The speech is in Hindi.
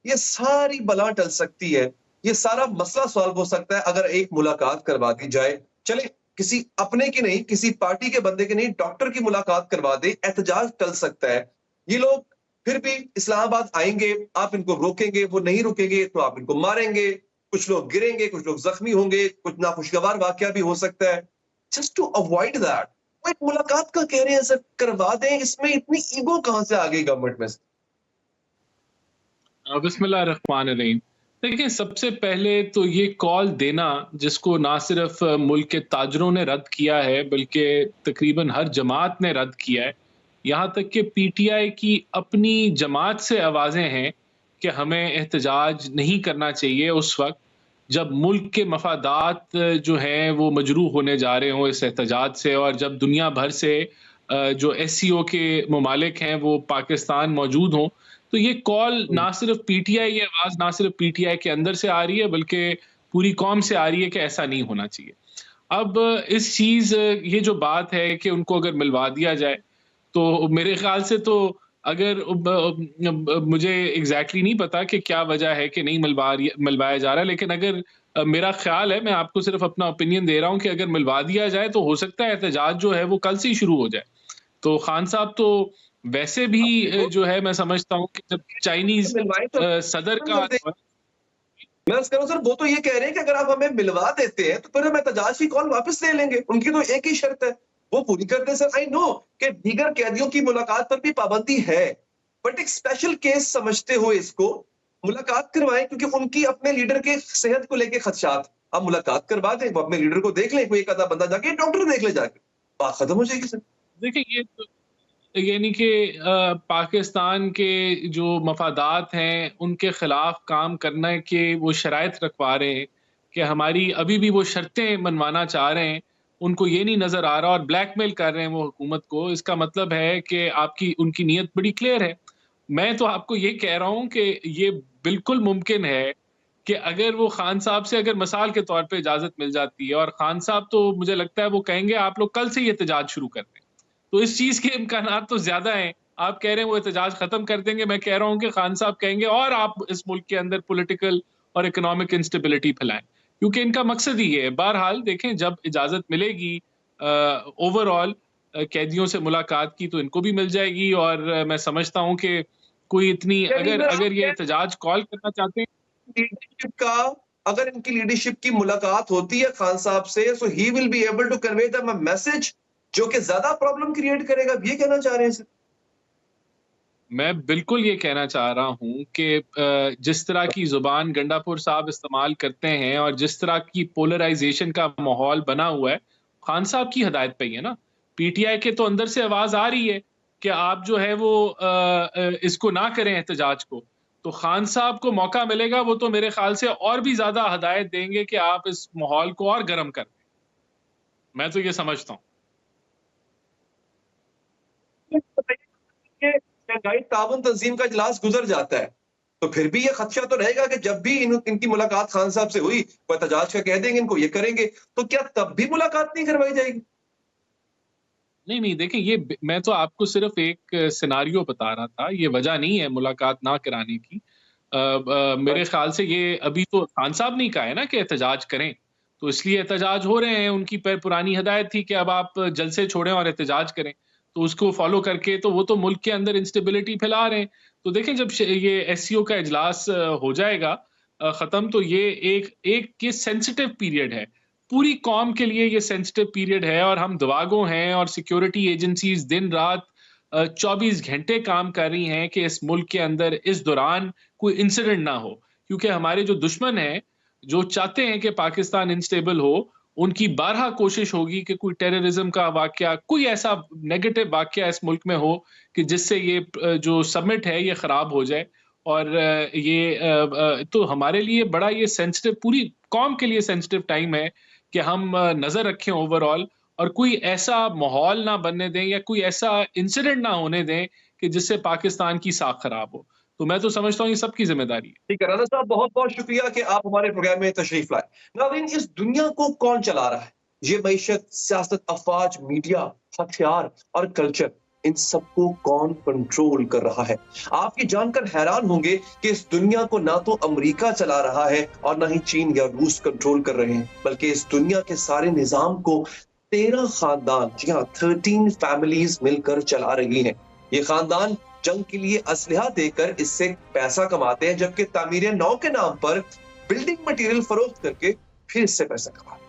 ये सारी बला टल सकती है, ये सारा मसला सॉल्व हो सकता है अगर एक मुलाकात करवा दी जाए। चले किसी अपने की नहीं, किसी पार्टी के बंदे की नहीं, डॉक्टर की मुलाकात करवा दे, एहतजाज टल सकता है। ये लोग फिर भी इस्लामाबाद आएंगे, आप इनको रोकेंगे, वो नहीं रुकेंगे तो आप इनको मारेंगे, कुछ लोग गिरेंगे, कुछ लोग जख्मी होंगे, कुछ नाखुशगवार वाकया भी हो सकता है। जस्ट टू अवॉइड दैट वो एक मुलाकात का कह रहे हैं सर, करवा दें, इसमें इतनी ईगो कहां से आ गई गवर्नमेंट में? बिस्मिल्लाहिर्रहमानिर्रहीम। देखिए, सबसे पहले तो ये कॉल देना, जिसको ना सिर्फ मुल्क के ताजरों ने रद्द किया है, बल्कि तकरीबन हर जमात ने रद्द किया है। यहाँ तक कि पीटीआई की अपनी जमात से आवाज़ें हैं कि हमें एहतजाज नहीं करना चाहिए उस वक़्त जब मुल्क के मफादात जो हैं वो मजरूह होने जा रहे हों इस एहतजाज से, और जब दुनिया भर से जो एससीओ के ममालिक हैं वो पाकिस्तान मौजूद हों। तो ये कॉल ना सिर्फ पीटीआई, ये आवाज़ ना सिर्फ पीटीआई के अंदर से आ रही है, बल्कि पूरी कौम से आ रही है कि ऐसा नहीं होना चाहिए। अब इस चीज़ ये जो बात है कि उनको अगर मिलवा दिया जाए, तो मेरे ख़्याल से तो अगर मुझे एग्ज़ैक्टली नहीं पता कि क्या वजह है कि नहीं मिलवाया जा रहा है, लेकिन अगर मेरा ख़्याल है, मैं आपको सिर्फ़ अपना ओपिनियन दे रहा हूँ कि अगर मिलवा दिया जाए तो हो सकता है एहतजाज जो है वो कल से ही शुरू हो जाए। तो खान साहब तो वैसे भी जो है, मैं समझता हूँ कि जब चाइनीज़ मिलवाएं तो सदर का मैं अर्ज करूं सर, वो तो ये कह रहे हैं कि अगर आप हमें मिलवा देते हैं तो फिर हम एहतजाज की कॉल वापस ले लेंगे। उनकी तो एक ही शर्त है, वो पूरी कर दें सर। आई नो कि दीगर कैदियों की मुलाकात पर भी पाबंदी है, बट एक स्पेशल केस समझते हुए इसको मुलाकात करवाएं, क्योंकि उनकी अपने लीडर के सेहत को लेके खदशात। आप मुलाकात करवा दें, वो अपने लीडर को देख लें, कोई एक आधा बंदा जाके डॉक्टर देख ले जाके, बात खत्म हो जाएगी सर। देखिए, ये तो यानी कि पाकिस्तान के जो मफादात हैं, उनके ख़िलाफ़ काम करने के वो शराइत रखवा रहे हैं कि हमारी अभी भी वो शर्तें मनवाना चाह रहे हैं। उनको ये नहीं नज़र आ रहा और ब्लैकमेल कर रहे हैं वो हुकूमत को। इसका मतलब है कि आपकी उनकी नीयत बड़ी क्लियर है। मैं तो आपको ये कह रहा हूँ कि ये बिल्कुल मुमकिन है कि अगर वो खान साहब से अगर मिसाल के तौर पे इजाज़त मिल जाती है, और खान साहब तो मुझे लगता है वो कहेंगे आप लोग कल से ही एहतजाज शुरू कर दें। तो इस चीज़ के इम्कानात तो ज़्यादा हैं। आप कह रहे हैं वो एहतजाज ख़त्म कर देंगे, मैं कह रहा हूँ कि खान साहब कहेंगे और आप इस मुल्क के अंदर पॉलिटिकल और इकोनॉमिक इंस्टेबिलिटी फैलाएँ, क्योंकि इनका मकसद ही ये है। बहरहाल देखें, जब इजाज़त मिलेगी ओवरऑल कैदियों से मुलाकात की, तो इनको भी मिल जाएगी, और मैं समझता हूँ कि कोई इतनी यानी अगर सर आप अगर ये एहतजाज कॉल करना चाहते हैं। लीडरशिप का, अगर इनकी लीडरशिप की मुलाकात होती है खान साहब से, so he will be able to convey them a message जो कि ज्यादा प्रॉब्लम क्रिएट करेगा, ये कहना चाह रहे हैं सर? मैं बिल्कुल ये कहना चाह रहा हूँ कि जिस तरह की ज़ुबान गंडापुर साहब इस्तेमाल करते हैं और जिस तरह की पोलराइज़ेशन का माहौल बना हुआ है, खान साहब की हिदायत पे ही है ना। पीटीआई के तो अंदर से आवाज़ आ रही है कि आप जो है वो इसको ना करें एहतजाज को। तो खान साहब को मौका मिलेगा, वो तो मेरे ख़्याल से और भी ज़्यादा हिदायत देंगे कि आप इस माहौल को और गरम कर दें। मैं तो ये समझता हूँ। शंघाई ताउन तंजीम का इजलास गुजर जाता है, तो फिर भी ये खदशा तो रहेगा कि जब भी इनकी मुलाकात खान साहब से हुई, वो एहतजाज का कह देंगे, इनको ये करेंगे, तो क्या तब भी मुलाकात नहीं करवाई जाएगी? नहीं, नहीं, देखिए, ये मैं तो आपको सिर्फ़ एक सिनेरियो बता रहा था, ये वजह नहीं है मुलाकात ना कराने की। मेरे ख़्याल से ये अभी तो खान साहब ने ही कहा है ना कि एहतजाज करें, तो इसलिए एहतजाज हो रहे हैं। उनकी पुरानी हिदायत थी कि अब आप जलसे छोड़ें और एहतजाज करें, तो उसको फ़ॉलो करके तो वो तो मुल्क के अंदर इंस्टेबिलिटी फैला रहे हैं। तो देखें, जब ये एससीओ का इजलास हो जाएगा ख़त्म, तो ये एक एक ये सेंसिटिव पीरियड है। पूरी कौम के लिए ये सेंसिटिव पीरियड है, और हम दवागो हैं, और सिक्योरिटी एजेंसीज़ दिन-रात 24 घंटे काम कर रही हैं कि इस मुल्क के अंदर इस दौरान कोई इंसिडेंट ना हो। क्योंकि हमारे जो दुश्मन हैं, जो चाहते हैं कि पाकिस्तान अनस्टेबल हो, उनकी बारहा कोशिश होगी कि कोई टेररिज़्म का वाक़या, कोई ऐसा नेगेटिव वाक़या इस मुल्क में हो कि जिससे ये जो समिट है ये ख़राब हो जाए। और तो हमारे लिए बड़ा ये सेंसिटिव, पूरी कौम के लिए सेंसिटिव टाइम है कि हम नज़र रखें ओवरऑल, और कोई ऐसा माहौल ना बनने दें या कोई ऐसा इंसिडेंट ना होने दें कि जिससे पाकिस्तान की साख खराब हो। तो मैं तो समझता हूँ ये सबकी ज़िम्मेदारी है। ठीक है, राना साहब, बहुत-बहुत शुक्रिया कि आप हमारे प्रोग्राम में तशरीफ लाए। नाज़रीन, इस दुनिया को कौन चला रहा है? ये मईशत, सियासत, अफ़वाज, मीडिया, हथियार और कल्चर, इन सबको कौन कंट्रोल कर रहा है? आप ये जानकर हैरान होंगे कि इस दुनिया को ना तो अमेरिका चला रहा है और ना ही चीन या रूस कंट्रोल कर रहे हैं, बल्कि इस दुनिया के सारे निजाम को 13 खानदान, जी हाँ 13 फैमिलीज मिलकर चला रही हैं। ये खानदान जंग के लिए असलहा देकर इससे पैसा कमाते हैं, जबकि तामीर नौ के नाम पर बिल्डिंग मटेरियल फरोख्त करके फिर इससे पैसा कमाते हैं।